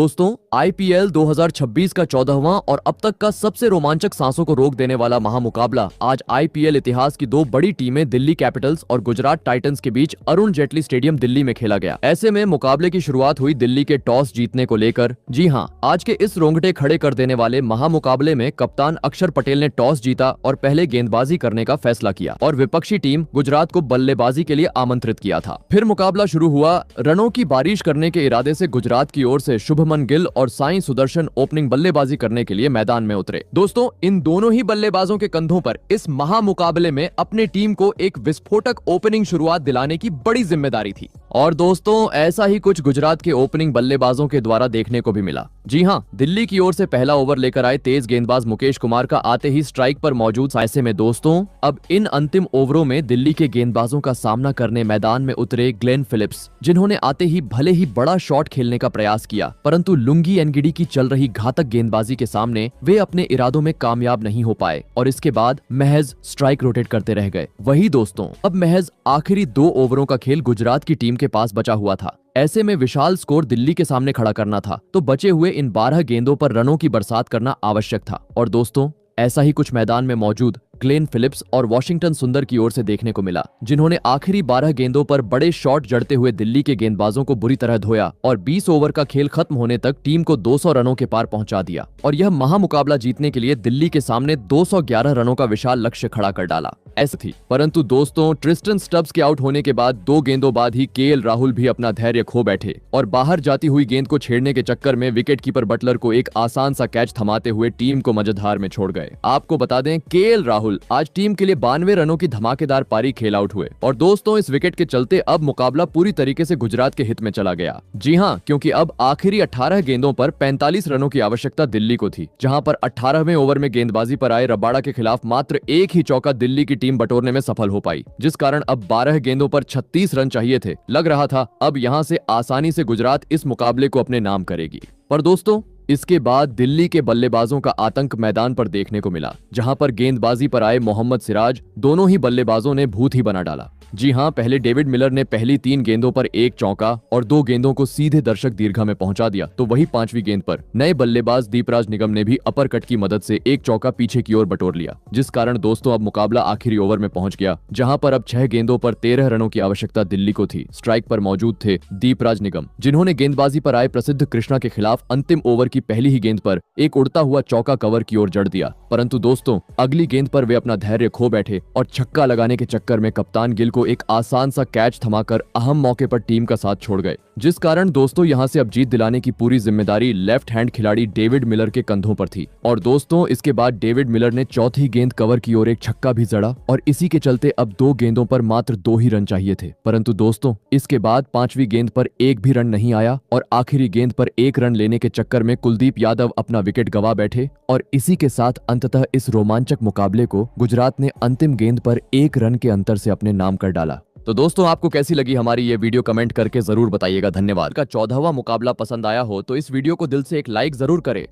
दोस्तों, आईपीएल 2026 का 14वां और अब तक का सबसे रोमांचक सांसों को रोक देने वाला महामुकाबला आज आईपीएल इतिहास की दो बड़ी टीमें दिल्ली कैपिटल्स और गुजरात टाइटंस के बीच अरुण जेटली स्टेडियम दिल्ली में खेला गया। ऐसे में मुकाबले की शुरुआत हुई दिल्ली के टॉस जीतने को लेकर। जी हां, आज के इस रोंगटे खड़े कर देने वाले महामुकाबले में कप्तान अक्षर पटेल ने टॉस जीता और पहले गेंदबाजी करने का फैसला किया और विपक्षी टीम गुजरात को बल्लेबाजी के लिए आमंत्रित किया था। फिर मुकाबला शुरू हुआ। रनों की बारिश करने के इरादे से गुजरात की ओर से शुभमन गिल और साई सुदर्शन ओपनिंग बल्लेबाजी करने के लिए मैदान में उतरे। दोस्तों, इन दोनों ही बल्लेबाजों के कंधों पर इस महामुकाबले में अपने टीम को एक विस्फोटक ओपनिंग शुरुआत दिलाने की बड़ी जिम्मेदारी थी। और दोस्तों, ऐसा ही कुछ गुजरात के ओपनिंग बल्लेबाजों के द्वारा देखने को भी मिला। जी हां, दिल्ली की ओर से पहला ओवर लेकर आए तेज गेंदबाज मुकेश कुमार का आते ही स्ट्राइक पर मौजूद। ऐसे में दोस्तों, अब इन अंतिम ओवरों में दिल्ली के गेंदबाजों का सामना करने मैदान में उतरे ग्लेन फिलिप्स, जिन्होंने आते ही भले ही बड़ा शॉट खेलने का प्रयास किया, परंतु लुंगी एनगिडी की चल रही घातक गेंदबाजी के सामने वे अपने इरादों में कामयाब नहीं हो पाए और इसके बाद महज स्ट्राइक रोटेट करते रह गए। वही दोस्तों, अब महज आखिरी 2 ओवरों का खेल गुजरात की टीम के पास बचा हुआ था। ऐसे में विशाल स्कोर दिल्ली के सामने खड़ा करना था, तो बचे हुए इन 12 गेंदों पर रनों की बरसात करना आवश्यक था। और दोस्तों, ऐसा ही कुछ मैदान में मौजूद ग्लेन फिलिप्स और वॉशिंगटन सुंदर की ओर से देखने को मिला, जिन्होंने आखिरी 12 गेंदों पर बड़े शॉट जड़ते हुए दिल्ली के गेंदबाजों को बुरी तरह धोया और 20 ओवर का खेल खत्म होने तक टीम को 200 रनों के पार पहुंचा दिया और यह महामुकाबला जीतने के लिए दिल्ली के सामने 211 रनों का विशाल लक्ष्य खड़ा कर डाला। ऐसी थी, परंतु दोस्तों, ट्रिस्टन स्टब्स के आउट होने के बाद 2 गेंदों बाद ही केएल राहुल भी अपना धैर्य खो बैठे और बाहर जाती हुई गेंद को छेड़ने के चक्कर में विकेटकीपर बटलर को एक आसान सा कैच थमाते हुए टीम को मझधार में छोड़ गए। आपको बता दें, केएल राहुल आज टीम के लिए 92 रनों की धमाकेदार पारी खेल आउट हुए और दोस्तों, इस विकेट के चलते अब मुकाबला पूरी तरीके से गुजरात के हित में चला गया। जी हां, क्योंकि अब आखिरी 18 गेंदों पर 45 रनों की आवश्यकता दिल्ली को थी, जहां पर 18वें ओवर में गेंदबाजी पर आए रबाड़ा के खिलाफ मात्र एक ही चौका दिल्ली की टीम बटोरने में सफल हो पाई, जिस कारण अब 12 गेंदों पर 36 रन चाहिए थे। लग रहा था अब यहां से आसानी से गुजरात इस मुकाबले को अपने नाम करेगी। पर दोस्तों, इसके बाद दिल्ली के बल्लेबाजों का आतंक मैदान पर देखने को मिला, जहां पर गेंदबाजी पर आए मोहम्मद सिराज दोनों ही बल्लेबाजों ने भूत ही बना डाला। जी हां, पहले डेविड मिलर ने पहली 3 गेंदों पर 1 चौका और 2 गेंदों को सीधे दर्शक दीर्घा में पहुंचा दिया, तो वही 5वीं गेंद पर नए बल्लेबाज दीपराज निगम ने भी अपर कट की मदद से 1 चौका पीछे की ओर बटोर लिया, जिस कारण दोस्तों अब मुकाबला आखिरी ओवर में पहुंच गया, जहां पर अब 6 गेंदों पर 13 रनों की आवश्यकता दिल्ली को थी। स्ट्राइक पर मौजूद थे दीपराज निगम, जिन्होंने गेंदबाजी पर आए प्रसिद्ध कृष्णा के खिलाफ अंतिम ओवर की पहली ही गेंद पर एक उड़ता हुआ चौका कवर की ओर जड़ दिया, परंतु दोस्तों, अगली गेंद पर वे अपना धैर्य खो बैठे और छक्का लगाने के चक्कर में कप्तान गिल को एक आसान कैच थमाकर अहम मौके पर टीम का साथ छोड़ गए, जिस कारण दोस्तों यहां से अब जीत दिलाने की पूरी जिम्मेदारी लेफ्ट हैंड खिलाड़ी डेविड मिलर के कंधों पर थी। और दोस्तों, इसके बाद डेविड मिलर ने चौथी गेंद कवर की ओर एक छक्का भी जड़ा और इसी के चलते अब 2 गेंदों पर मात्र 2 ही रन चाहिए थे, परंतु दोस्तों, इसके बाद 5वीं गेंद पर एक भी रन नहीं आया और आखिरी गेंद पर 1 रन लेने के चक्कर में कुलदीप यादव अपना विकेट गंवा बैठे और इसी के साथ अंततः इस रोमांचक मुकाबले को गुजरात ने अंतिम गेंद पर 1 रन के अंतर से अपने नाम कर डाला। तो दोस्तों, आपको कैसी लगी हमारी ये वीडियो कमेंट करके जरूर बताइएगा। धन्यवाद। का 14वां मुकाबला पसंद आया हो तो इस वीडियो को दिल से एक लाइक जरूर करें।